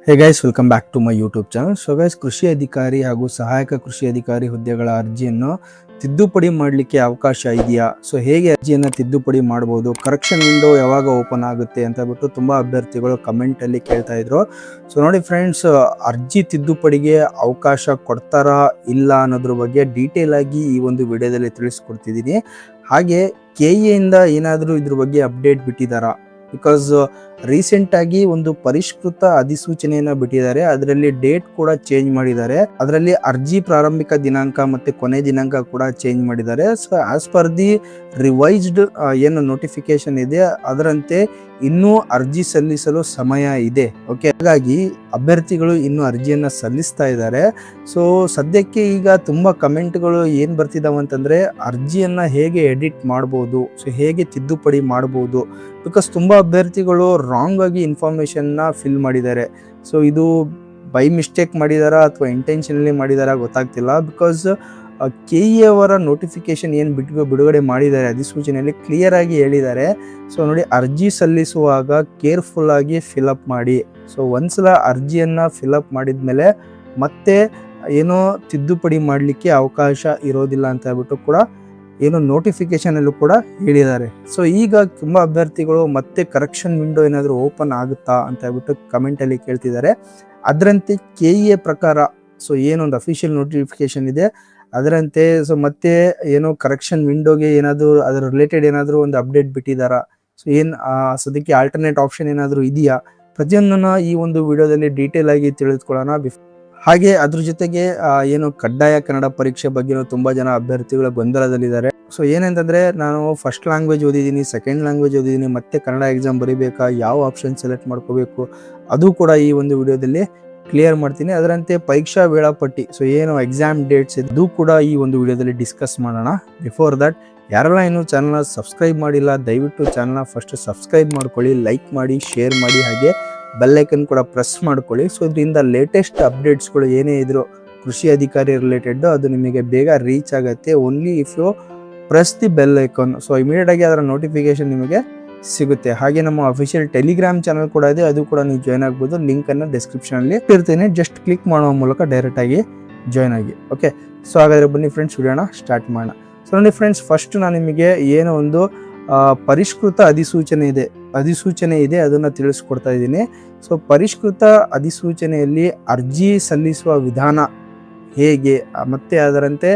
Hey guys, welcome back to my YouTube channel. So guys, ಕೃಷಿ ಅಧಿಕಾರಿ ಹಾಗೂ ಸಹಾಯಕ ಕೃಷಿ ಅಧಿಕಾರಿ ಹುದ್ದೆಗಳ ಅರ್ಜಿಯನ್ನು ತಿದ್ದುಪಡಿ ಮಾಡಲಿಕ್ಕೆ ಅವಕಾಶ ಇದೆಯಾ? ಸೊ ಹೇಗೆ ಅರ್ಜಿಯನ್ನು ತಿದ್ದುಪಡಿ ಮಾಡ್ಬೋದು, ಕರೆಕ್ಷನ್ ವಿಂಡೋ ಯಾವಾಗ ಓಪನ್ ಆಗುತ್ತೆ ಅಂತ ಬಿಟ್ಟು ತುಂಬ ಅಭ್ಯರ್ಥಿಗಳು ಕಮೆಂಟಲ್ಲಿ ಕೇಳ್ತಾ ಇದ್ರು. ಸೊ ನೋಡಿ ಫ್ರೆಂಡ್ಸ್, ಅರ್ಜಿ ತಿದ್ದುಪಡಿಗೆ ಅವಕಾಶ ಕೊಡ್ತಾರಾ ಇಲ್ಲ ಅನ್ನೋದ್ರ ಬಗ್ಗೆ ಡೀಟೇಲ್ ಆಗಿ ಈ ಒಂದು ವಿಡಿಯೋದಲ್ಲಿ ತಿಳಿಸ್ಕೊಡ್ತಿದ್ದೀನಿ. ಹಾಗೆ ಕೆಇಎಯಿಂದ ಏನಾದರೂ ಇದ್ರ ಬಗ್ಗೆ ಅಪ್ಡೇಟ್ ಬಿಟ್ಟಿದ್ದಾರಾ? ಬಿಕಾಸ್ ರೀಸೆಂಟ್ ಆಗಿ ಒಂದು ಪರಿಷ್ಕೃತ ಅಧಿಸೂಚನೆಯನ್ನ ಬಿಟ್ಟಿದ್ದಾರೆ. ಅದರಲ್ಲಿ ಡೇಟ್ ಕೂಡ ಚೇಂಜ್ ಮಾಡಿದ್ದಾರೆ. ಅದರಲ್ಲಿ ಅರ್ಜಿ ಪ್ರಾರಂಭಿಕ ದಿನಾಂಕ ಮತ್ತೆ ಕೊನೆ ದಿನಾಂಕ ಕೂಡ ಚೇಂಜ್ ಮಾಡಿದ್ದಾರೆ. So as per the revised ಏನು ನೋಟಿಫಿಕೇಶನ್ ಇದೆ ಅದರಂತೆ ಇನ್ನೂ ಅರ್ಜಿ ಸಲ್ಲಿಸಲು ಸಮಯ ಇದೆ. ಓಕೆ, ಹಾಗಾಗಿ ಅಭ್ಯರ್ಥಿಗಳು ಇನ್ನು ಅರ್ಜಿಯನ್ನ ಸಲ್ಲಿಸ್ತಾ ಇದ್ದಾರೆ. ಸೊ ಸದ್ಯಕ್ಕೆ ಈಗ ತುಂಬಾ ಕಮೆಂಟ್ಗಳು ಏನ್ ಬರ್ತಿದಾವ ಅಂತಂದ್ರೆ, ಅರ್ಜಿಯನ್ನ ಹೇಗೆ ಎಡಿಟ್ ಮಾಡ್ಬೋದು, ಸೊ ಹೇಗೆ ತಿದ್ದುಪಡಿ ಮಾಡ್ಬೋದು. ಬಿಕಾಸ್ ತುಂಬಾ ಅಭ್ಯರ್ಥಿಗಳು ರಾಂಗ್ ಆಗಿ ಇನ್ಫಾರ್ಮೇಶನ್ ನ ಫಿಲ್ ಮಾಡಿದ್ದಾರೆ. ಸೊ ಇದು ಬೈ ಮಿಸ್ಟೇಕ್ ಮಾಡಿದಾರಾ ಅಥವಾ ಇಂಟೆನ್ಷನಲಿ ಮಾಡಿದಾರಾ ಗೊತ್ತಾಗ್ತಿಲ್ಲ. ಬಿಕಾಸ್ ಕೆಇಎ ಅವರ ನೋಟಿಫಿಕೇಶನ್ ಏನು ಬಿಡುಗಡೆ ಮಾಡಿದ್ದಾರೆ ಅಧಿಸೂಚನೆಯಲ್ಲಿ ಕ್ಲಿಯರ್ ಆಗಿ ಹೇಳಿದ್ದಾರೆ. ಸೊ ನೋಡಿ, ಅರ್ಜಿ ಸಲ್ಲಿಸುವಾಗ ಕೇರ್ಫುಲ್ ಆಗಿ ಫಿಲಪ್ ಮಾಡಿ. ಸೊ ಒಂದ್ಸಲ ಅರ್ಜಿಯನ್ನ ಫಿಲಪ್ ಮಾಡಿದ್ಮೇಲೆ ಮತ್ತೆ ಏನೋ ತಿದ್ದುಪಡಿ ಮಾಡಲಿಕ್ಕೆ ಅವಕಾಶ ಇರೋದಿಲ್ಲ ಅಂತ ಹೇಳ್ಬಿಟ್ಟು ಕೂಡ ಏನೋ ನೋಟಿಫಿಕೇಶನ್ ಅಲ್ಲೂ ಕೂಡ ಹೇಳಿದ್ದಾರೆ. ಸೊ ಈಗ ತುಂಬಾ ಅಭ್ಯರ್ಥಿಗಳು ಮತ್ತೆ ಕರೆಕ್ಷನ್ ವಿಂಡೋ ಏನಾದರೂ ಓಪನ್ ಆಗುತ್ತಾ ಅಂತ ಹೇಳ್ಬಿಟ್ಟು ಕಮೆಂಟ್ ಅಲ್ಲಿ ಕೇಳ್ತಿದ್ದಾರೆ. ಅದರಂತೆ ಕೆಇಎ ಪ್ರಕಾರ ಸೊ ಏನೊಂದು ಅಫಿಷಿಯಲ್ ನೋಟಿಫಿಕೇಶನ್ ಇದೆ ಅದರಂತೆ ಸೊ ಮತ್ತೆ ಏನೋ ಕರೆಕ್ಷನ್ ವಿಂಡೋಗೆ ಏನಾದರೂ ಅದರ ರಿಲೇಟೆಡ್ ಏನಾದರೂ ಒಂದು ಅಪ್ಡೇಟ್ ಬಿಟ್ಟಿದ್ದಾರಾ, ಸೊ ಸದ್ಯಕ್ಕೆ ಆಲ್ಟರ್ನೇಟ್ ಆಪ್ಷನ್ ಏನಾದರೂ ಇದೆಯಾ, ಪ್ರತಿಯೊಂದನ್ನ ಈ ಒಂದು ವಿಡಿಯೋದಲ್ಲಿ ಡೀಟೇಲ್ ಆಗಿ ತಿಳಿದುಕೊಳ್ಳೋಣ. ಹಾಗೆ ಅದ್ರ ಜೊತೆಗೆ ಏನು ಕಡ್ಡಾಯ ಕನ್ನಡ ಪರೀಕ್ಷೆ ಬಗ್ಗೆ ತುಂಬಾ ಜನ ಅಭ್ಯರ್ಥಿಗಳ ಗೊಂದಲದಲ್ಲಿದ್ದಾರೆ. ಸೊ ಏನಂತಂದ್ರೆ, ನಾನು ಫಸ್ಟ್ ಲ್ಯಾಂಗ್ವೇಜ್ ಓದಿದ್ದೀನಿ, ಸೆಕೆಂಡ್ ಲ್ಯಾಂಗ್ವೇಜ್ ಓದಿದ್ದೀನಿ, ಮತ್ತೆ ಕನ್ನಡ ಎಕ್ಸಾಮ್ ಬರೀಬೇಕಾ, ಯಾವ ಆಪ್ಷನ್ ಸೆಲೆಕ್ಟ್ ಮಾಡ್ಕೋಬೇಕು ಅದು ಕೂಡ ಈ ಒಂದು ವಿಡಿಯೋದಲ್ಲಿ ಕ್ಲಿಯರ್ ಮಾಡ್ತೀನಿ. ಅದರಂತೆ ಪರೀಕ್ಷಾ ವೇಳಾಪಟ್ಟಿ, ಸೊ ಏನು ಎಕ್ಸಾಮ್ ಡೇಟ್ಸ್ ಇದು ಕೂಡ ಈ ಒಂದು ವಿಡಿಯೋದಲ್ಲಿ ಡಿಸ್ಕಸ್ ಮಾಡೋಣ. ಬಿಫೋರ್ ದಟ್, ಯಾರೆಲ್ಲ ಇನ್ನೂ ಚಾನಲ್ನ ಸಬ್ಸ್ಕ್ರೈಬ್ ಮಾಡಿಲ್ಲ ದಯವಿಟ್ಟು ಚಾನಲ್ನ ಫಸ್ಟ್ ಸಬ್ಸ್ಕ್ರೈಬ್ ಮಾಡ್ಕೊಳ್ಳಿ, ಲೈಕ್ ಮಾಡಿ, ಶೇರ್ ಮಾಡಿ, ಹಾಗೆ ಬೆಲ್ ಐಕನ್ ಕೂಡ ಪ್ರೆಸ್ ಮಾಡ್ಕೊಳ್ಳಿ. ಸೊ ಇದರಿಂದ ಲೇಟೆಸ್ಟ್ ಅಪ್ಡೇಟ್ಸ್ಗಳು ಏನೇ ಇದ್ರು ಕೃಷಿ ಅಧಿಕಾರಿ ರಿಲೇಟೆಡ್ ಅದು ನಿಮಗೆ ಬೇಗ ರೀಚ್ ಆಗುತ್ತೆ. Only if you press the bell icon, so immediate ಆಗಿ ಅದರ ನೋಟಿಫಿಕೇಶನ್ ನಿಮಗೆ ಸಿಗುತ್ತೆ. ಹಾಗೆ ನಮ್ಮ ಅಫಿಷಿಯಲ್ ಟೆಲಿಗ್ರಾಮ್ ಚಾನಲ್ ಕೂಡ ಇದೆ, ಅದು ಕೂಡ ನೀವು ಜಾಯ್ನ್ ಆಗ್ಬೋದು. ಲಿಂಕ್ ಅನ್ನು ಡಿಸ್ಕ್ರಿಪ್ಷನ್ ಅಲ್ಲಿ ಇರ್ತೇನೆ, ಜಸ್ಟ್ ಕ್ಲಿಕ್ ಮಾಡುವ ಮೂಲಕ ಡೈರೆಕ್ಟ್ ಆಗಿ ಜಾಯ್ನ್ ಆಗಿ. ಓಕೆ, ಸೊ ಹಾಗಾದ್ರೆ ಬನ್ನಿ ಫ್ರೆಂಡ್ಸ್, ವಿಡಿಯೋನ ಸ್ಟಾರ್ಟ್ ಮಾಡೋಣ. ಸೊ ನೋಡಿ ಫ್ರೆಂಡ್ಸ್, ಫಸ್ಟ್ ನಾನು ನಿಮಗೆ ಏನೋ ಒಂದು ಪರಿಷ್ಕೃತ ಅಧಿಸೂಚನೆ ಇದೆ ಅದನ್ನ ತಿಳಿಸ್ಕೊಡ್ತಾ ಇದ್ದೀನಿ. ಸೊ ಪರಿಷ್ಕೃತ ಅಧಿಸೂಚನೆಯಲ್ಲಿ ಅರ್ಜಿ ಸಲ್ಲಿಸುವ ವಿಧಾನ ಹೇಗೆ, ಮತ್ತೆ ಅದರಂತೆ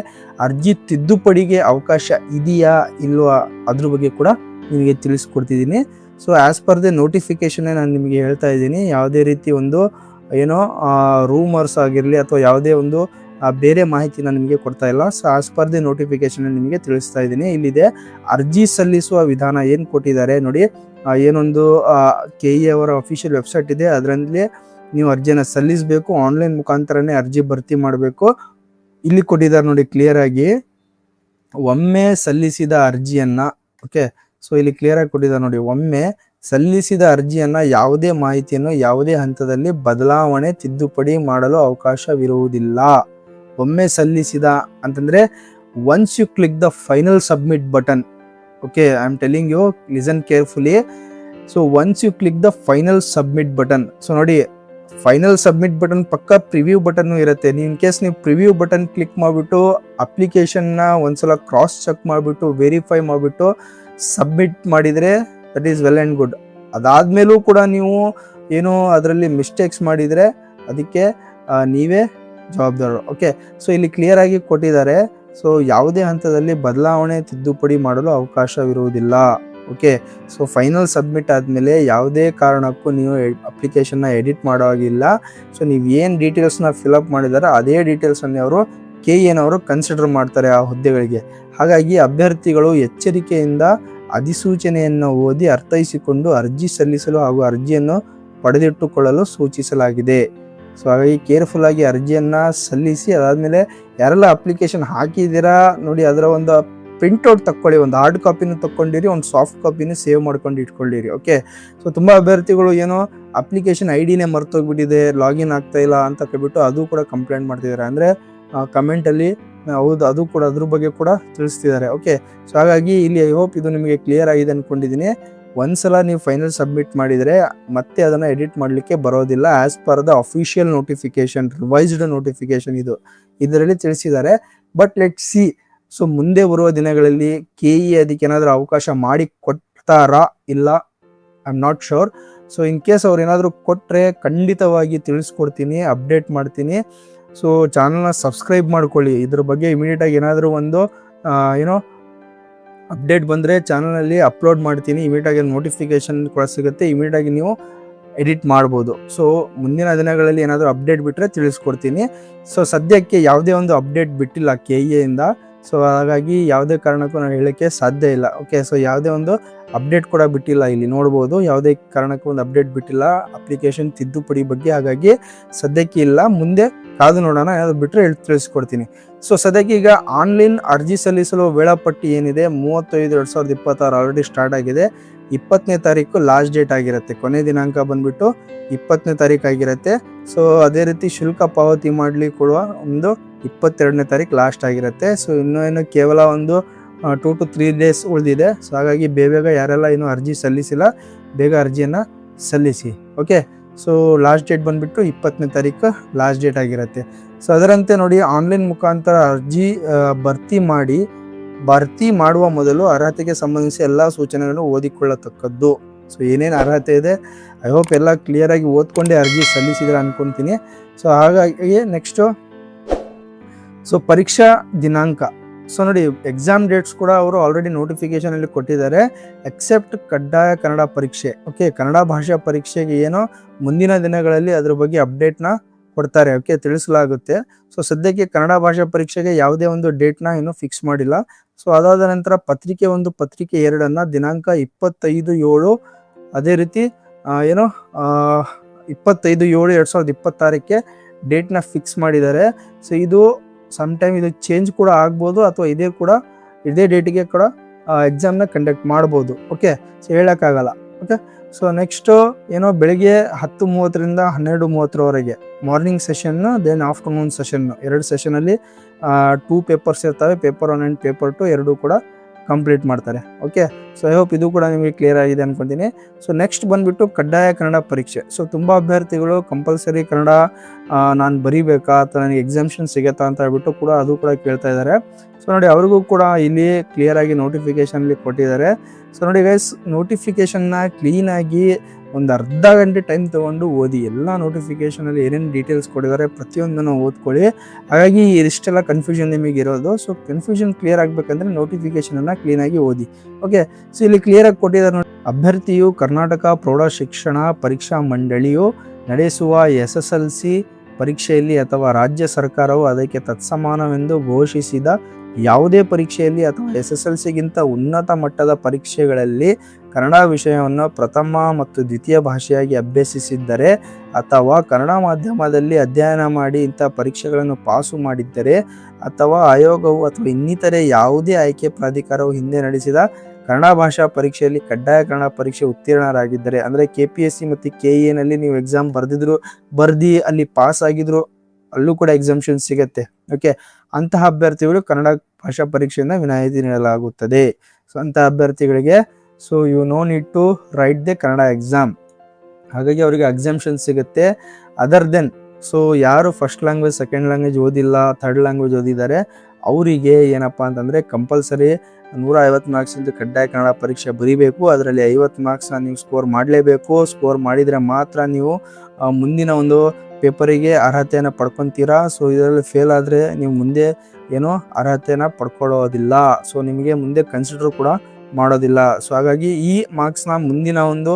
ಅರ್ಜಿ ತಿದ್ದುಪಡಿಗೆ ಅವಕಾಶ ಇದೆಯಾ ಇಲ್ವಾ ಅದ್ರ ಬಗ್ಗೆ ಕೂಡ ನಿಮಗೆ ತಿಳಿಸ್ಕೊಡ್ತಿದ್ದೀನಿ. So as per the notification ನಾನು ನಿಮಗೆ ಹೇಳ್ತಾ ಇದ್ದೀನಿ. ಯಾವುದೇ ರೀತಿ ಒಂದು ಏನೋ ರೂಮರ್ಸ್ ಆಗಿರಲಿ ಅಥವಾ ಯಾವುದೇ ಒಂದು ಬೇರೆ ಮಾಹಿತಿನ ನಿಮಗೆ ಕೊಡ್ತಾ ಇಲ್ಲ. So as per the notification ನಿಮಗೆ ತಿಳಿಸ್ತಾ ಇದ್ದೀನಿ. ಇಲ್ಲಿದೆ ಅರ್ಜಿ ಸಲ್ಲಿಸುವ ವಿಧಾನ ಏನು ಕೊಟ್ಟಿದ್ದಾರೆ ನೋಡಿ. ಏನೊಂದು ಕೆಇಎ ಅವರ ಅಫಿಷಿಯಲ್ ವೆಬ್ಸೈಟ್ ಇದೆ, ಅದರಲ್ಲಿ ನೀವು ಅರ್ಜಿಯನ್ನು ಸಲ್ಲಿಸಬೇಕು. ಆನ್ಲೈನ್ ಮುಖಾಂತರನೇ ಅರ್ಜಿ ಭರ್ತಿ ಮಾಡಬೇಕು. ಇಲ್ಲಿ ಕೊಟ್ಟಿದ್ದಾರೆ ನೋಡಿ ಕ್ಲಿಯರ್ ಆಗಿ, ಒಮ್ಮೆ ಸಲ್ಲಿಸಿದ ಅರ್ಜಿಯನ್ನ, ಓಕೆ, ಸೊ ಇಲ್ಲಿ ಕ್ಲಿಯರ್ ಆಗಿ ಕೊಟ್ಟಿದ್ದಾರೆ ನೋಡಿ, ಒಮ್ಮೆ ಸಲ್ಲಿಸಿದ ಅರ್ಜಿಯನ್ನ ಯಾವುದೇ ಮಾಹಿತಿಯನ್ನು ಯಾವುದೇ ಹಂತದಲ್ಲಿ ಬದಲಾವಣೆ ತಿದ್ದುಪಡಿ ಮಾಡಲು ಅವಕಾಶವಿರುವುದಿಲ್ಲ. ಒಮ್ಮೆ ಸಲ್ಲಿಸಿದ ಅಂತಂದ್ರೆ once you click the final submit button, okay, I am telling you, listen carefully. So once you click the final submit button, so ನೋಡಿ ಫೈನಲ್ ಸಬ್ಮಿಟ್ ಬಟನ್ ಪಕ್ಕ ಪ್ರಿವ್ಯೂ ಬಟನ್ ಇರುತ್ತೆ. ನೀವು ಇನ್ ಕೇಸ್ ನೀವು ಪ್ರಿವ್ಯೂ ಬಟನ್ ಕ್ಲಿಕ್ ಮಾಡಿಬಿಟ್ಟು ಅಪ್ಲಿಕೇಶನ್ನ ಒಂದ್ಸಲ cross check ಮಾಡಿಬಿಟ್ಟು verify ಮಾಡಿಬಿಟ್ಟು ಸಬ್ಮಿಟ್ ಮಾಡಿದರೆ that is well and good. ಅದಾದ್ಮೇಲೂ ಕೂಡ ನೀವು ಏನೋ ಅದರಲ್ಲಿ ಮಿಸ್ಟೇಕ್ಸ್ ಮಾಡಿದರೆ ಅದಕ್ಕೆ ನೀವೇ ಜವಾಬ್ದಾರರು. ಓಕೆ, ಸೊ ಇಲ್ಲಿ ಕ್ಲಿಯರ್ ಆಗಿ ಕೊಟ್ಟಿದ್ದಾರೆ. ಸೊ ಯಾವುದೇ ಹಂತದಲ್ಲಿ ಬದಲಾವಣೆ ತಿದ್ದುಪಡಿ ಮಾಡಲು ಅವಕಾಶವಿರುವುದಿಲ್ಲ. ಓಕೆ, ಸೊ ಫೈನಲ್ ಸಬ್ಮಿಟ್ ಆದಮೇಲೆ ಯಾವುದೇ ಕಾರಣಕ್ಕೂ ನೀವು ಅಪ್ಲಿಕೇಶನ್ನ ಎಡಿಟ್ ಮಾಡೋ ಹಾಗಿಲ್ಲ. ಸೊ ನೀವು ಏನು ಡೀಟೇಲ್ಸ್ನ ಫಿಲಪ್ ಮಾಡಿದಾರೆ ಅದೇ ಡೀಟೇಲ್ಸನ್ನು ಅವರು ಕೆಇಎನವರು ಕನ್ಸಿಡರ್ ಮಾಡ್ತಾರೆ ಆ ಹುದ್ದೆಗಳಿಗೆ. ಹಾಗಾಗಿ ಅಭ್ಯರ್ಥಿಗಳು ಎಚ್ಚರಿಕೆಯಿಂದ ಅಧಿಸೂಚನೆಯನ್ನು ಓದಿ ಅರ್ಥೈಸಿಕೊಂಡು ಅರ್ಜಿ ಸಲ್ಲಿಸಲು ಹಾಗೂ ಅರ್ಜಿಯನ್ನು ಪಡೆದಿಟ್ಟುಕೊಳ್ಳಲು ಸೂಚಿಸಲಾಗಿದೆ. ಸೊ ಹಾಗಾಗಿ ಕೇರ್ಫುಲ್ ಆಗಿ ಅರ್ಜಿಯನ್ನ ಸಲ್ಲಿಸಿ, ಅದಾದ್ಮೇಲೆ ಯಾರೆಲ್ಲ ಅಪ್ಲಿಕೇಶನ್ ಹಾಕಿದ್ದೀರಾ ನೋಡಿ ಅದರ ಒಂದು ಪ್ರಿಂಟ್ಔಟ್ ತಕ್ಕೊಳ್ಳಿ. ಒಂದು ಹಾರ್ಡ್ ಕಾಪಿನೂ ತಕ್ಕೊಂಡಿರಿ, ಒಂದು ಸಾಫ್ಟ್ ಕಾಪಿನೂ ಸೇವ್ ಮಾಡ್ಕೊಂಡು ಇಟ್ಕೊಂಡಿರಿ. ಓಕೆ, ಸೊ ತುಂಬಾ ಅಭ್ಯರ್ಥಿಗಳು ಏನೋ ಅಪ್ಲಿಕೇಶನ್ ಐಡಿನೇ ಮರ್ತೋಗ್ಬಿಟ್ಟಿದೆ, ಲಾಗಿನ್ ಆಗ್ತಾ ಇಲ್ಲ ಅಂತ ಕೇಳ್ಬಿಟ್ಟು ಅದು ಕೂಡ ಕಂಪ್ಲೇಂಟ್ ಮಾಡ್ತಿದ್ದಾರೆ. ಅಂದ್ರೆ ಕಮೆಂಟಲ್ಲಿ ಹೌದು, ಅದು ಕೂಡ ಅದ್ರ ಬಗ್ಗೆ ಕೂಡ ತಿಳಿಸ್ತಿದ್ದಾರೆ. ಓಕೆ, ಸೊ ಹಾಗಾಗಿ ಇಲ್ಲಿ ಐ ಹೋಪ್ ಇದು ನಿಮಗೆ ಕ್ಲಿಯರ್ ಆಗಿದೆ ಅನ್ಕೊಂಡಿದ್ದೀನಿ. ಒಂದ್ಸಲ ನೀವು ಫೈನಲ್ ಸಬ್ಮಿಟ್ ಮಾಡಿದರೆ ಮತ್ತೆ ಅದನ್ನು ಎಡಿಟ್ ಮಾಡಲಿಕ್ಕೆ ಬರೋದಿಲ್ಲ. As per the official notification, revised notification ಇದರಲ್ಲಿ ತಿಳಿಸಿದ್ದಾರೆ. But let see. ಸೊ ಮುಂದೆ ಬರುವ ದಿನಗಳಲ್ಲಿ KE ಅದಕ್ಕೆ ಏನಾದರೂ ಅವಕಾಶ ಮಾಡಿ ಕೊಡ್ತಾರಾ ಇಲ್ಲ, I am not sure. So in case ಅವ್ರು ಏನಾದರೂ ಕೊಟ್ಟರೆ ಖಂಡಿತವಾಗಿ ತಿಳಿಸ್ಕೊಡ್ತೀನಿ, ಅಪ್ಡೇಟ್ ಮಾಡ್ತೀನಿ. ಸೊ ಚಾನಲ್ನ ಸಬ್ಸ್ಕ್ರೈಬ್ ಮಾಡ್ಕೊಳ್ಳಿ. ಇದ್ರ ಬಗ್ಗೆ ಇಮಿಡಿಯೇಟಾಗಿ ಏನಾದರೂ ಒಂದು ಅಪ್ಡೇಟ್ ಬಂದರೆ ಚಾನಲಲ್ಲಿ ಅಪ್ಲೋಡ್ ಮಾಡ್ತೀನಿ. ಇಮಿಡಿಯೇಟಾಗಿ ನೋಟಿಫಿಕೇಶನ್ ಕೂಡ ಸಿಗುತ್ತೆ, ಇಮಿಡಿಯೇಟಾಗಿ ನೀವು ಎಡಿಟ್ ಮಾಡ್ಬೋದು. ಸೊ ಮುಂದಿನ ದಿನಗಳಲ್ಲಿ ಏನಾದರೂ ಅಪ್ಡೇಟ್ ಬಿಟ್ಟರೆ ತಿಳಿಸ್ಕೊಡ್ತೀನಿ. ಸೊ ಸದ್ಯಕ್ಕೆ ಯಾವುದೇ ಒಂದು ಅಪ್ಡೇಟ್ ಬಿಟ್ಟಿಲ್ಲ KEಯಿಂದ. ಸೊ ಹಾಗಾಗಿ ಯಾವುದೇ ಕಾರಣಕ್ಕೂ ನಾನು ಹೇಳೋಕ್ಕೆ ಸಾಧ್ಯ ಇಲ್ಲ. ಓಕೆ, ಸೊ ಯಾವುದೇ ಒಂದು ಅಪ್ಡೇಟ್ ಕೂಡ ಬಿಟ್ಟಿಲ್ಲ. ಇಲ್ಲಿ ನೋಡ್ಬೋದು, ಯಾವುದೇ ಕಾರಣಕ್ಕೂ ಒಂದು ಅಪ್ಡೇಟ್ ಬಿಟ್ಟಿಲ್ಲ ಅಪ್ಲಿಕೇಶನ್ ತಿದ್ದುಪಡಿ ಬಗ್ಗೆ. ಹಾಗಾಗಿ ಸದ್ಯಕ್ಕೆ ಇಲ್ಲ, ಮುಂದೆ ಕಾದು ನೋಡೋಣ. ಏನಾದ್ರು ಬಿಟ್ಟರೆ ತಿಳಿಸ್ಕೊಡ್ತೀನಿ. ಸೊ ಸದ್ಯಕ್ಕೆ ಈಗ ಆನ್ಲೈನ್ ಅರ್ಜಿ ಸಲ್ಲಿಸಲು ವೇಳಾಪಟ್ಟಿ ಏನಿದೆ 35/2026 ಆಲ್ರೆಡಿ ಸ್ಟಾರ್ಟ್ ಆಗಿದೆ. 20ನೇ ತಾರೀಕು ಲಾಸ್ಟ್ ಡೇಟ್ ಆಗಿರುತ್ತೆ. ಕೊನೆ ದಿನಾಂಕ ಬಂದ್ಬಿಟ್ಟು 20ನೇ ತಾರೀಕು ಆಗಿರುತ್ತೆ. ಸೊ ಅದೇ ರೀತಿ ಶುಲ್ಕ ಪಾವತಿ ಮಾಡಲಿ ಕೊಡುವ ಒಂದು 22ನೇ ತಾರೀಕು ಲಾಸ್ಟ್ ಆಗಿರುತ್ತೆ. ಸೊ ಇನ್ನೂ ಕೇವಲ ಒಂದು 2 to 3 ಡೇಸ್ ಉಳಿದಿದೆ. ಸೊ ಹಾಗಾಗಿ ಬೇಗ ಯಾರೆಲ್ಲ ಇನ್ನೂ ಅರ್ಜಿ ಸಲ್ಲಿಸಿಲ್ಲ, ಬೇಗ ಅರ್ಜಿಯನ್ನು ಸಲ್ಲಿಸಿ. ಓಕೆ, ಸೊ ಲಾಸ್ಟ್ ಡೇಟ್ ಬಂದುಬಿಟ್ಟು 20ನೇ ತಾರೀಕು ಲಾಸ್ಟ್ ಡೇಟ್ ಆಗಿರುತ್ತೆ. ಸೊ ಅದರಂತೆ ನೋಡಿ, ಆನ್ಲೈನ್ ಮುಖಾಂತರ ಅರ್ಜಿ ಭರ್ತಿ ಮಾಡುವ ಮೊದಲು ಅರ್ಹತೆಗೆ ಸಂಬಂಧಿಸಿ ಎಲ್ಲ ಸೂಚನೆಗಳನ್ನು ಓದಿಕೊಳ್ಳತಕ್ಕದ್ದು. ಸೊ ಏನೇನು ಅರ್ಹತೆ ಇದೆ, ಐ ಹೋಪ್ ಎಲ್ಲ ಕ್ಲಿಯರಾಗಿ ಓದ್ಕೊಂಡೇ ಅರ್ಜಿ ಸಲ್ಲಿಸಿದ್ರೆ ಅನ್ಕೊತೀನಿ. ಸೊ ಹಾಗಾಗಿ ನೆಕ್ಸ್ಟು ಪರೀಕ್ಷಾ ದಿನಾಂಕ. ಸೊ ನೋಡಿ, ಎಕ್ಸಾಮ್ ಡೇಟ್ಸ್ ಕೂಡ ಅವರು ಆಲ್ರೆಡಿ ನೋಟಿಫಿಕೇಶನಲ್ಲಿ ಕೊಟ್ಟಿದ್ದಾರೆ. ಎಕ್ಸೆಪ್ಟ್ ಕಡ್ಡಾಯ ಕನ್ನಡ ಪರೀಕ್ಷೆ. ಓಕೆ, ಕನ್ನಡ ಭಾಷಾ ಪರೀಕ್ಷೆಗೆ ಏನೋ ಮುಂದಿನ ದಿನಗಳಲ್ಲಿ ಅದ್ರ ಬಗ್ಗೆ ಅಪ್ಡೇಟ್ನ ಕೊಡ್ತಾರೆ. ಓಕೆ, ತಿಳಿಸಲಾಗುತ್ತೆ. ಸೊ ಸದ್ಯಕ್ಕೆ ಕನ್ನಡ ಭಾಷಾ ಪರೀಕ್ಷೆಗೆ ಯಾವುದೇ ಒಂದು ಡೇಟ್ನ ಇನ್ನೂ ಫಿಕ್ಸ್ ಮಾಡಿಲ್ಲ. ಸೊ ಅದಾದ ನಂತರ ಪತ್ರಿಕೆ 1, ಪತ್ರಿಕೆ 2 ದಿನಾಂಕ 25/7, ಅದೇ ರೀತಿ 25/7/2026 ಡೇಟ್ನ ಫಿಕ್ಸ್ ಮಾಡಿದ್ದಾರೆ. ಸೊ ಇದು ಸಮ್ಟೈಮ್ ಇದು ಚೇಂಜ್ ಕೂಡ ಆಗ್ಬೋದು, ಅಥವಾ ಇದೇ ಡೇಟಿಗೆ ಕೂಡ ಎಕ್ಸಾಮ್ನ ಕಂಡಕ್ಟ್ ಮಾಡ್ಬೋದು. ಓಕೆ, ಸೊ ಹೇಳೋಕ್ಕಾಗಲ್ಲ. ಓಕೆ, ಸೊ ನೆಕ್ಸ್ಟು ಬೆಳಿಗ್ಗೆ 10:30ರಿಂದ 12:30 morning session, then afternoon session. 2 ಸೆಷನಲ್ಲಿ 2 ಪೇಪರ್ಸ್ ಇರ್ತವೆ. ಪೇಪರ್ 1 ಆ್ಯಂಡ್ ಪೇಪರ್ 2 ಎರಡೂ ಕೂಡ ಕಂಪ್ಲೀಟ್ ಮಾಡ್ತಾರೆ. ಓಕೆ, ಸೊ ಐ ಹೋಪ್ ಇದು ಕೂಡ ನಿಮಗೆ ಕ್ಲಿಯರ್ ಆಗಿದೆ ಅನ್ಕೊತೀನಿ. ಸೊ ನೆಕ್ಸ್ಟ್ ಬಂದುಬಿಟ್ಟು ಕಡ್ಡಾಯ ಕನ್ನಡ ಪರೀಕ್ಷೆ. ಸೊ ತುಂಬ ಅಭ್ಯರ್ಥಿಗಳು ಕಂಪಲ್ಸರಿ ಕನ್ನಡ ನಾನು ಬರೀಬೇಕಾ ಅಥವಾ ನನಗೆ ಎಕ್ಸಾಮ್ಷನ್ ಸಿಗುತ್ತಾ ಅಂತ ಹೇಳ್ಬಿಟ್ಟು ಕೂಡ ಅದು ಕೂಡ ಕೇಳ್ತಾ ಇದ್ದಾರೆ. ಸೊ ನೋಡಿ, ಅವ್ರಿಗೂ ಕೂಡ ಇಲ್ಲಿ ಕ್ಲಿಯರಾಗಿ ನೋಟಿಫಿಕೇಶನಲ್ಲಿ ಕೊಟ್ಟಿದ್ದಾರೆ. ಸೊ ನೋಡಿ ಗೈಸ್, ನೋಟಿಫಿಕೇಶನ್ನ ಕ್ಲೀನಾಗಿ ಒಂದು ಅರ್ಧ ಗಂಟೆ ಟೈಮ್ ತೊಗೊಂಡು ಓದಿ. ಎಲ್ಲ ನೋಟಿಫಿಕೇಶನಲ್ಲಿ ಏನೇನು ಡೀಟೇಲ್ಸ್ ಕೊಟ್ಟಿದ್ದಾರೆ ಪ್ರತಿಯೊಂದನ್ನು ಓದ್ಕೊಳ್ಳಿ. ಹಾಗಾಗಿ ಇಷ್ಟೆಲ್ಲ ಕನ್ಫ್ಯೂಷನ್ ನಿಮಗೆ ಇರೋದು. ಸೊ ಕನ್ಫ್ಯೂಷನ್ ಕ್ಲಿಯರ್ ಆಗಬೇಕಂದ್ರೆ ನೋಟಿಫಿಕೇಶನನ್ನು ಕ್ಲೀನಾಗಿ ಓದಿ. ಓಕೆ, ಸೊ ಇಲ್ಲಿ ಕ್ಲಿಯರಾಗಿ ಕೊಟ್ಟಿದ್ದಾರೆ ನೋಡಿ. ಅಭ್ಯರ್ಥಿಯು ಕರ್ನಾಟಕ ಪ್ರೌಢ ಶಿಕ್ಷಣ ಪರೀಕ್ಷಾ ಮಂಡಳಿಯು ನಡೆಸುವ SSLC ಪರೀಕ್ಷೆಯಲ್ಲಿ ಅಥವಾ ರಾಜ್ಯ ಸರ್ಕಾರವು ಅದಕ್ಕೆ ತತ್ಸಮಾನವೆಂದು ಘೋಷಿಸಿದ ಯಾವುದೇ ಪರೀಕ್ಷೆಯಲ್ಲಿ ಅಥವಾ SSLCಗಿಂತ ಉನ್ನತ ಮಟ್ಟದ ಪರೀಕ್ಷೆಗಳಲ್ಲಿ ಕನ್ನಡ ವಿಷಯವನ್ನು ಪ್ರಥಮ ಮತ್ತು ದ್ವಿತೀಯ ಭಾಷೆಯಾಗಿ ಅಭ್ಯಸಿಸಿದ್ದರೆ ಅಥವಾ ಕನ್ನಡ ಮಾಧ್ಯಮದಲ್ಲಿ ಅಧ್ಯಯನ ಮಾಡಿ ಇಂಥ ಪರೀಕ್ಷೆಗಳನ್ನು ಪಾಸು ಮಾಡಿದ್ದರೆ, ಅಥವಾ ಆಯೋಗವು ಅಥವಾ ಇನ್ನಿತರೆ ಯಾವುದೇ ಆಯ್ಕೆ ಪ್ರಾಧಿಕಾರವು ಹಿಂದೆ ನಡೆಸಿದ ಕನ್ನಡ ಭಾಷಾ ಪರೀಕ್ಷೆಯಲ್ಲಿ ಕಡ್ಡಾಯ ಕನ್ನಡ ಪರೀಕ್ಷೆ ಉತ್ತೀರ್ಣರಾಗಿದ್ದರೆ, ಅಂದರೆ KPSC ಮತ್ತು KEನಲ್ಲಿ ನೀವು ಎಕ್ಸಾಮ್ ಬರ್ದು ಅಲ್ಲಿ ಪಾಸ್ ಆಗಿದ್ರು, ಅಲ್ಲೂ ಕೂಡ ಎಕ್ಸಾಮ್ಷನ್ ಸಿಗುತ್ತೆ. ಓಕೆ, ಅಂತಹ ಅಭ್ಯರ್ಥಿಗಳು ಕನ್ನಡ ಭಾಷಾ ಪರೀಕ್ಷೆಯಿಂದ ವಿನಾಯಿತಿ ನೀಡಲಾಗುತ್ತದೆ. ಸೊ ಅಂತಹ ಅಭ್ಯರ್ಥಿಗಳಿಗೆ you know need to write the Kannada exam. ಹಾಗಾಗಿ ಅವರಿಗೆ ಎಕ್ಸಾಮ್ಷನ್ ಸಿಗುತ್ತೆ. ಅದರ್ ದೆನ್ ಯಾರು ಫಸ್ಟ್ ಲ್ಯಾಂಗ್ವೇಜ್, ಸೆಕೆಂಡ್ ಲ್ಯಾಂಗ್ವೇಜ್ ಓದಿಲ್ಲ, ಥರ್ಡ್ ಲ್ಯಾಂಗ್ವೇಜ್ ಓದಿದ್ದಾರೆ, ಅವರಿಗೆ ಏನಪ್ಪ ಅಂತಂದರೆ ಕಂಪಲ್ಸರಿ 150 ಮಾರ್ಕ್ಸಿಂದ ಕಡ್ಡಾಯ ಕನ್ನಡ ಪರೀಕ್ಷೆ ಬರೀಬೇಕು. ಅದರಲ್ಲಿ 50 ಮಾರ್ಕ್ಸ್ನ ನೀವು ಸ್ಕೋರ್ ಮಾಡಲೇಬೇಕು. ಸ್ಕೋರ್ ಮಾಡಿದರೆ ಮಾತ್ರ ನೀವು ಮುಂದಿನ ಒಂದು ಪೇಪರಿಗೆ ಅರ್ಹತೆಯನ್ನು ಪಡ್ಕೊತೀರಾ. ಸೊ ಇದರಲ್ಲಿ ಫೇಲ್ ಆದರೆ ನೀವು ಮುಂದೆ ಅರ್ಹತೆಯನ್ನು ಪಡ್ಕೊಳ್ಳೋದಿಲ್ಲ. ಸೊ ನಿಮಗೆ ಮುಂದೆ ಕನ್ಸಿಡರ್ ಕೂಡ ಮಾಡೋದಿಲ್ಲ. ಸೊ ಹಾಗಾಗಿ ಈ ಮಾರ್ಕ್ಸ್ನ ಮುಂದಿನ ಒಂದು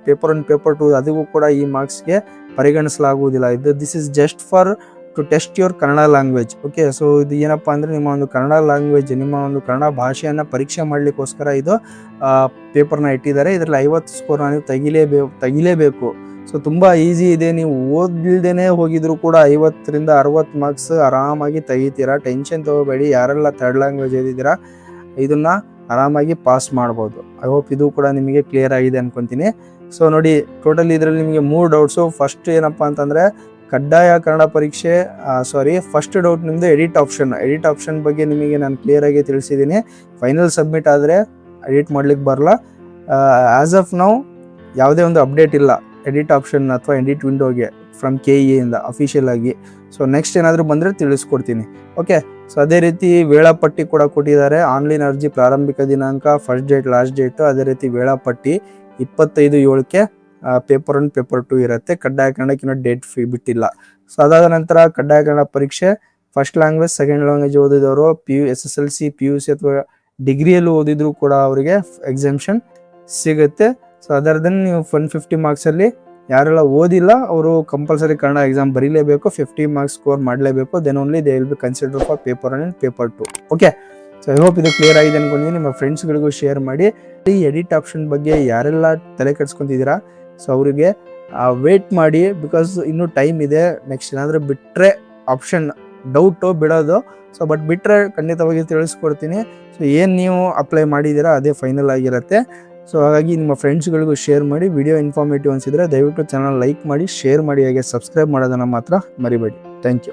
ಪೇಪರ್ 1, ಪೇಪರ್ 2 ಅದಕ್ಕೂ ಕೂಡ ಈ ಮಾರ್ಕ್ಸ್ಗೆ ಪರಿಗಣಿಸಲಾಗುವುದಿಲ್ಲ. This is just for to test your Kannada language. Okay, so ಇದು ಏನಪ್ಪ ಅಂದರೆ ನಿಮ್ಮ ಒಂದು ಕನ್ನಡ ಲ್ಯಾಂಗ್ವೇಜ್, ನಿಮ್ಮ ಒಂದು ಕನ್ನಡ ಭಾಷೆಯನ್ನು ಪರೀಕ್ಷೆ ಮಾಡಲಿಕ್ಕೋಸ್ಕರ ಇದು ಪೇಪರ್ನ ಇಟ್ಟಿದ್ದಾರೆ. ಇದರಲ್ಲಿ 50 ಸ್ಕೋರ್ನ ನೀವು ತೆಗಿಲೇಬೇಕು. ಸೊ ತುಂಬ ಈಸಿ ಇದೆ. ನೀವು ಓದಿಲ್ದೇ ಹೋಗಿದ್ರು ಕೂಡ 50ರಿಂದ 60 ಮಾರ್ಕ್ಸ್ ಆರಾಮಾಗಿ ತೆಗಿತೀರಾ. ಟೆನ್ಷನ್ ತೊಗೋಬೇಡಿ. ಯಾರೆಲ್ಲ ಥರ್ಡ್ ಲ್ಯಾಂಗ್ವೇಜ್ ಓದಿದ್ದೀರಾ ಇದನ್ನು ಆರಾಮಾಗಿ ಪಾಸ್ ಮಾಡ್ಬೋದು. ಐ ಹೋಪ್ ಇದು ಕೂಡ ನಿಮಗೆ ಕ್ಲಿಯರ್ ಆಗಿದೆ ಅನ್ಕೊತೀನಿ. ಸೊ ನೋಡಿ, ಟೋಟಲ್ ಇದರಲ್ಲಿ ನಿಮಗೆ 3 ಡೌಟ್ಸು. ಫಸ್ಟ್ ಏನಪ್ಪ ಅಂತಂದರೆ ಕಡ್ಡಾಯ ಕನ್ನಡ ಪರೀಕ್ಷೆ, ಫಸ್ಟ್ ಡೌಟ್ ನಿಮ್ಮದು ಎಡಿಟ್ ಆಪ್ಷನ್ ಬಗ್ಗೆ ನಿಮಗೆ ನಾನು ಕ್ಲಿಯರಾಗಿ ತಿಳಿಸಿದ್ದೀನಿ. ಫೈನಲ್ ಸಬ್ಮಿಟ್ ಆದರೆ ಎಡಿಟ್ ಮಾಡ್ಲಿಕ್ಕೆ ಬರಲ್ಲ. ಆ್ಯಸ್ ಆಫ್ ನೌ ಯಾವುದೇ ಒಂದು ಅಪ್ಡೇಟ್ ಇಲ್ಲ ಎಡಿಟ್ ಆಪ್ಷನ್ ಅಥವಾ ಎಡಿಟ್ ವಿಂಡೋಗೆ ಫ್ರಮ್ KE ಇಂದ ಅಫಿಷಿಯಲ್ ಆಗಿ. ಸೊ ನೆಕ್ಸ್ಟ್ ಏನಾದರೂ ಬಂದರೆ ತಿಳಿಸ್ಕೊಡ್ತೀನಿ. ಓಕೆ, ಸೊ ಅದೇ ರೀತಿ ವೇಳಾಪಟ್ಟಿ ಕೂಡ ಕೊಟ್ಟಿದ್ದಾರೆ. ಆನ್ಲೈನ್ ಅರ್ಜಿ ಪ್ರಾರಂಭಿಕ ದಿನಾಂಕ, ಫಸ್ಟ್ ಡೇಟ್, ಲಾಸ್ಟ್ ಡೇಟು, ಅದೇ ರೀತಿ ವೇಳಾಪಟ್ಟಿ 25/7ಕ್ಕೆ ಪೇಪರ್ 1 ಪೇಪರ್ 2 ಇರುತ್ತೆ. ಕಡ್ಡಾಯ ಕನ್ನಡಕ್ಕೆ ಇನ್ನೂ ಡೇಟ್ ಬಿಟ್ಟಿಲ್ಲ. ಸೊ ಅದಾದ ನಂತರ ಕಡ್ಡಾಯ ಕನ್ನಡ ಪರೀಕ್ಷೆ ಫಸ್ಟ್ ಲ್ಯಾಂಗ್ವೇಜ್, ಸೆಕೆಂಡ್ ಲ್ಯಾಂಗ್ವೇಜ್ ಓದಿದವರು SSLC PUC ಅಥವಾ ಡಿಗ್ರಿಯಲ್ಲೂ ಓದಿದ್ರು ಕೂಡ ಅವರಿಗೆ ಎಕ್ಸಾಮ್ಷನ್ ಸಿಗುತ್ತೆ. ಸೊ ಅದರದನ್ನು ನೀವು 150 ಮಾರ್ಕ್ಸಲ್ಲಿ ಯಾರೆಲ್ಲ ಓದಿಲ್ಲ ಅವರು ಕಂಪಲ್ಸರಿ ಕನ್ನಡ ಎಕ್ಸಾಮ್ ಬರೀಲೇಬೇಕು, 50 ಮಾರ್ಕ್ಸ್ ಸ್ಕೋರ್ ಮಾಡಲೇಬೇಕು. Then only they will be consider for paper 1 and paper 2. Okay, so I hope ಇದು ಕ್ಲಿಯರ್ ಆಗಿದೆ ಅನ್ಕೊಂಡಿದ್ದೀನಿ. ನಿಮ್ಮ ಫ್ರೆಂಡ್ಸ್ಗಳಿಗೂ ಶೇರ್ ಮಾಡಿ. ಈ ಎಡಿಟ್ ಆಪ್ಷನ್ ಬಗ್ಗೆ ಯಾರೆಲ್ಲ ತಲೆ ಕೆಡ್ಸ್ಕೊತಿದ್ದೀರಾ ಸೊ ಅವರಿಗೆ ವೇಟ್ ಮಾಡಿ, ಬಿಕಾಸ್ ಇನ್ನೂ ಟೈಮ್ ಇದೆ. ನೆಕ್ಸ್ಟ್ ಏನಾದರೂ ಬಿಟ್ಟರೆ ಆಪ್ಷನ್ ಡೌಟು ಬಿಡೋದು. ಸೊ ಬಟ್ ಬಿಟ್ಟರೆ ಖಂಡಿತವಾಗಿ ತಿಳಿಸ್ಕೊಡ್ತೀನಿ. ಸೊ ಏನು ನೀವು ಅಪ್ಲೈ ಮಾಡಿದ್ದೀರಾ ಅದೇ ಫೈನಲ್ ಆಗಿರುತ್ತೆ. ಸೊ ಹಾಗಾಗಿ ನಿಮ್ಮ ಫ್ರೆಂಡ್ಸ್ಗಳಿಗೂ ಶೇರ್ ಮಾಡಿ. ವಿಡಿಯೋ ಇನ್ಫಾರ್ಮೇಟಿವ್ ಅನಿಸಿದರೆ ದಯವಿಟ್ಟು ಚಾನಲ್ ಲೈಕ್ ಮಾಡಿ, ಶೇರ್ ಮಾಡಿ, ಹಾಗೆ ಸಬ್ಸ್ಕ್ರೈಬ್ ಮಾಡೋದನ್ನು ಮಾತ್ರ ಮರಿಬೇಡಿ. Thank you.